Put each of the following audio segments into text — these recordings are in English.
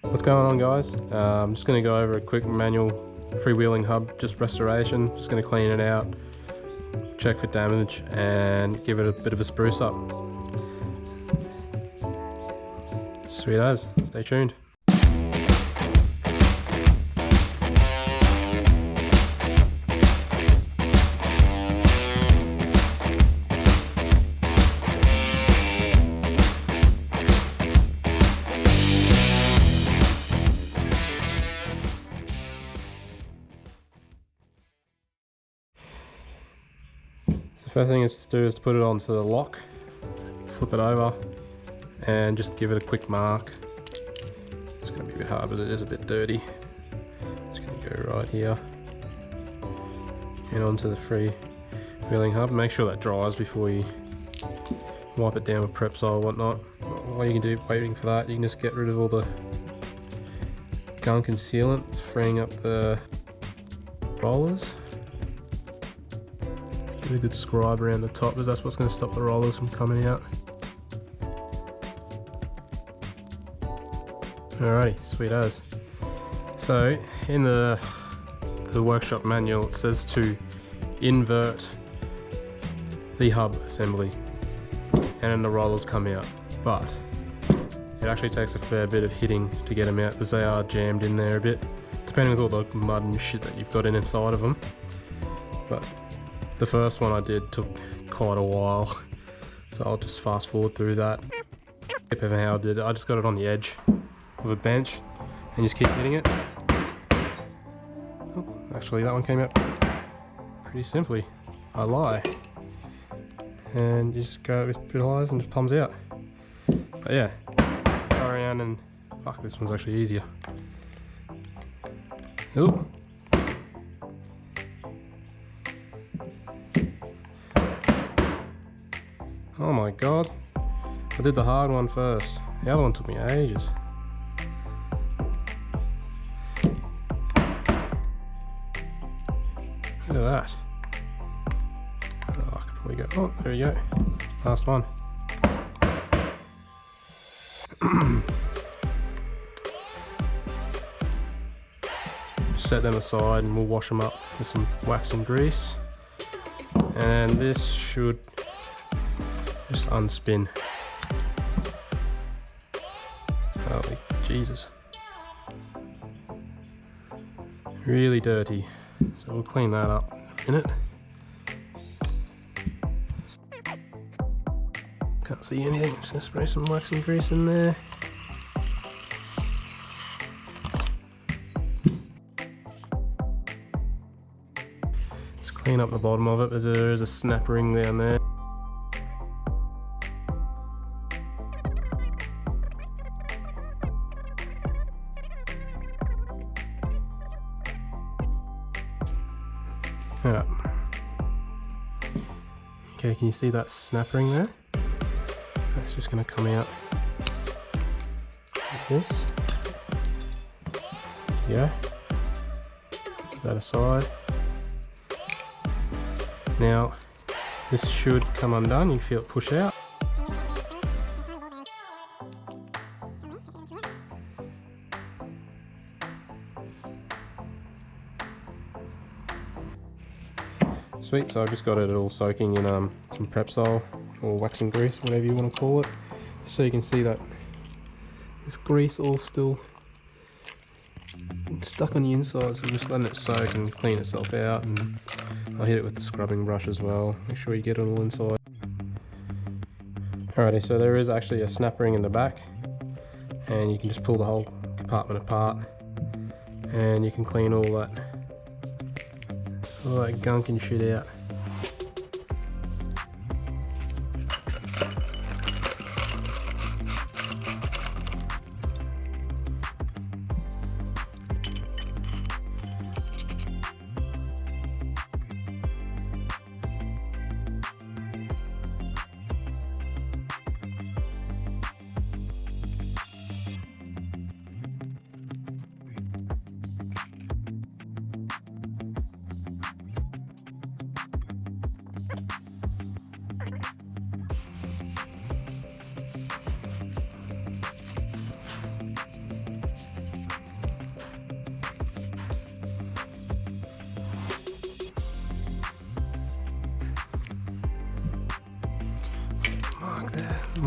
What's going on, guys? I'm just going to go over a quick manual freewheeling hub, just restoration. Just going to clean it out, check for damage, and give it a bit of a spruce up. Sweet as. Stay tuned. The first thing is to do is to put it onto the lock, flip it over, and just give it a quick mark. It's going to be a bit hard, but it is a bit dirty. It's going to go right here and onto the freewheeling hub. Make sure that dries before you wipe it down with Prepsol or whatnot. What you can do waiting for that, you can just get rid of all the gunk and sealant, freeing up the rollers. Give it a good scribe around the top, because that's what's going to stop the rollers from coming out. Alrighty, sweet as. So in the workshop manual, it says to invert the hub assembly and then the rollers come out, but it actually takes a fair bit of hitting to get them out because they are jammed in there a bit, depending on all the mud and shit that you've got inside of them. But the first one I did took quite a while, so I'll just fast forward through that. Tip of how I did it, I just got it on the edge of a bench and just keep hitting it. Oh, actually that one came out pretty simply. I lie. And you just go with bit of eyes and just palms out. But yeah, go around and fuck, this one's actually easier. Ooh. Oh my god, I did the hard one first. The other one took me ages. Look at that. Oh, I could probably go, oh, there we go. Last one. Set them aside and we'll wash them up with some wax and grease. And this should just unspin. Holy Jesus. Really dirty. So we'll clean that up in a minute. Can't see anything. I'm just going to spray some wax and grease in there. Just clean up the bottom of it, as there is a snap ring down there. Yeah. Okay, can you see that snap ring there? That's just going to come out like this. Yeah. Put that aside. Now, this should come undone. You can feel it push out. Sweet, so I've just got it all soaking in some Prepsol or wax and grease, whatever you want to call it, so you can see that this grease all still stuck on the inside, so just letting it soak and clean itself out. And I'll hit it with the scrubbing brush as well, make sure you get it all inside. Alrighty, so there is actually a snap ring in the back, and you can just pull the whole compartment apart and you can clean all that gunk and shit out.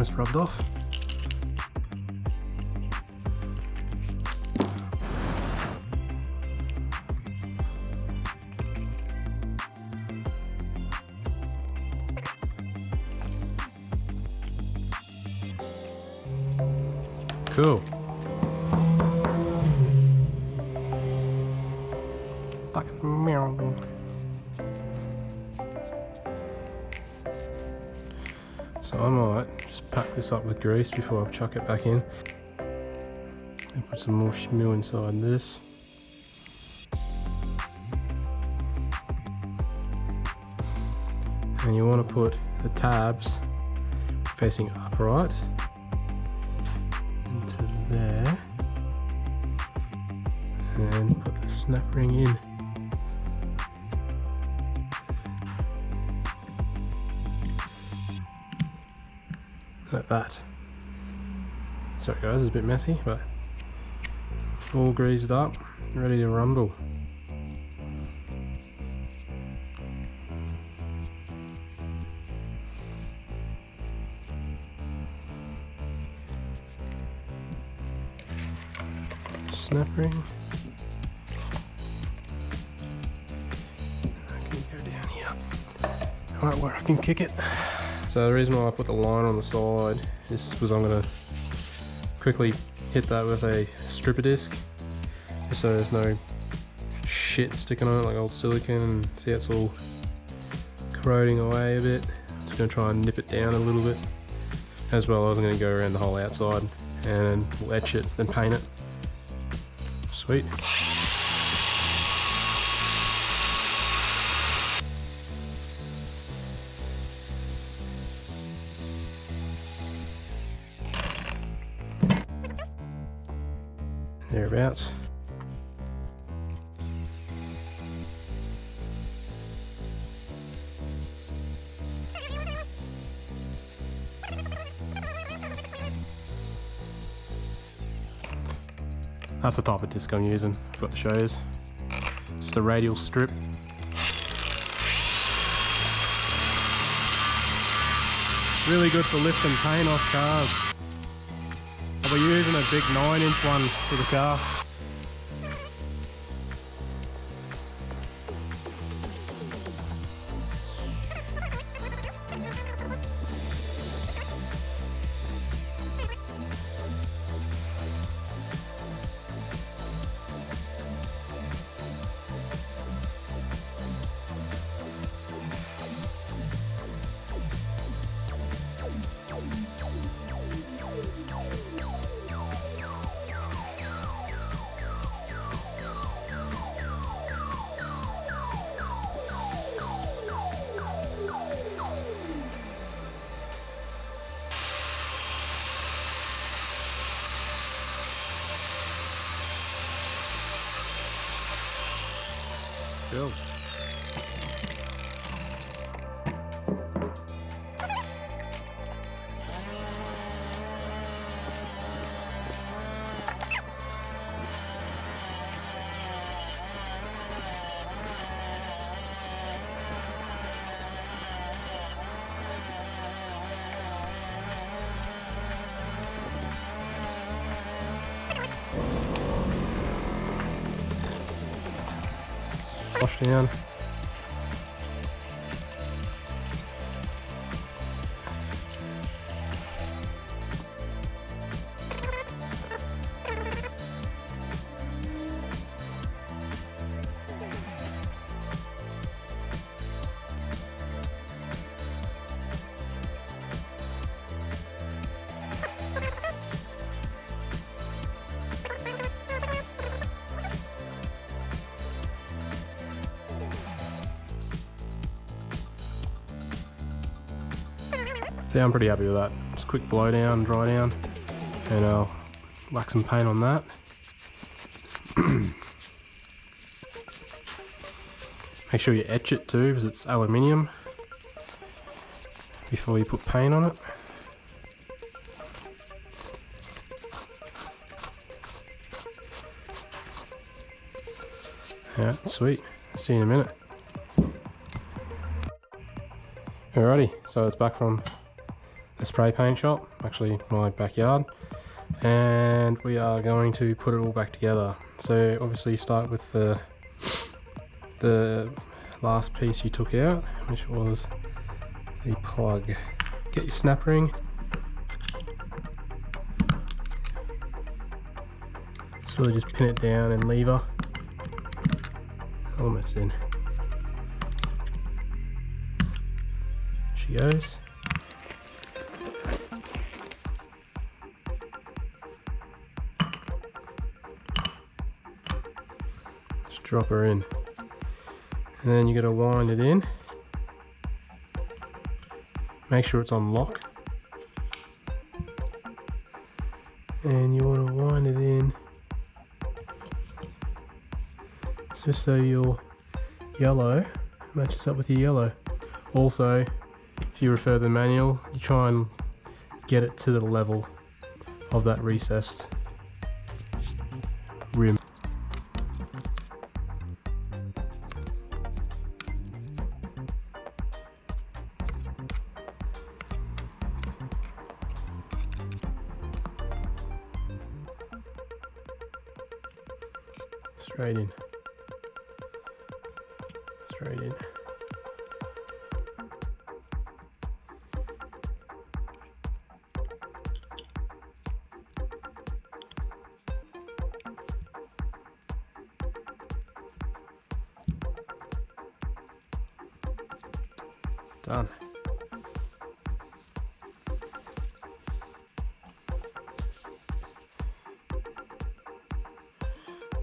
almost rubbed off. Cool. Fucking meow. So I might just pack this up with grease before I chuck it back in. And put some more schmeal inside this. And you want to put the tabs facing upright into there, and put the snap ring in. Like that. Sorry guys, it's a bit messy, but all greased up, ready to rumble. Snap ring. I can go down here. Right where I can kick it. So the reason why I put the line on the side is because I'm going to quickly hit that with a stripper disc, just so there's no shit sticking on it like old silicone, and see it's all corroding away a bit. Just going to try and nip it down a little bit. As well, I was going to go around the whole outside and we'll etch it and paint it. Sweet. Thereabouts. That's the type of disc I'm using. Forgot to show you. Just a radial strip. Really good for lifting paint off cars. I'll be using a big 9-inch one for the car. Cool. Wash down. So yeah, I'm pretty happy with that. Just quick blow down, dry down, and I'll whack some paint on that. Make sure you etch it too, because it's aluminium, before you put paint on it. Yeah, sweet. See you in a minute. Alrighty, so it's back from a spray paint shop, actually my backyard, and we are going to put it all back together. So obviously you start with the last piece you took out, which was the plug. Get your snap ring, sort of just pin it down and lever. Almost in. She goes. Just drop her in, and then you got to wind it in. Make sure it's on lock, and you want to wind it in just so your yellow matches up with your yellow. Also, if you refer to the manual, you try and get it to the level of that recessed rim. Straight in. Straight in. Done.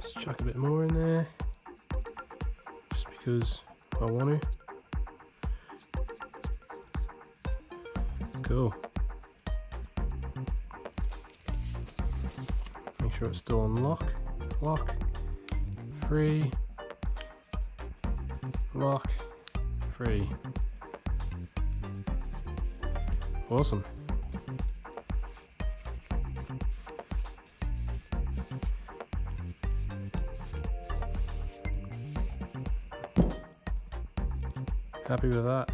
Just chuck a bit more in there, just because I want to. Cool. Make sure it's still on lock. Lock. Free. Lock. Free. Awesome. Happy with that.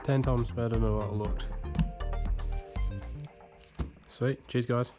10 times better than what it looked. Sweet. Cheers, guys.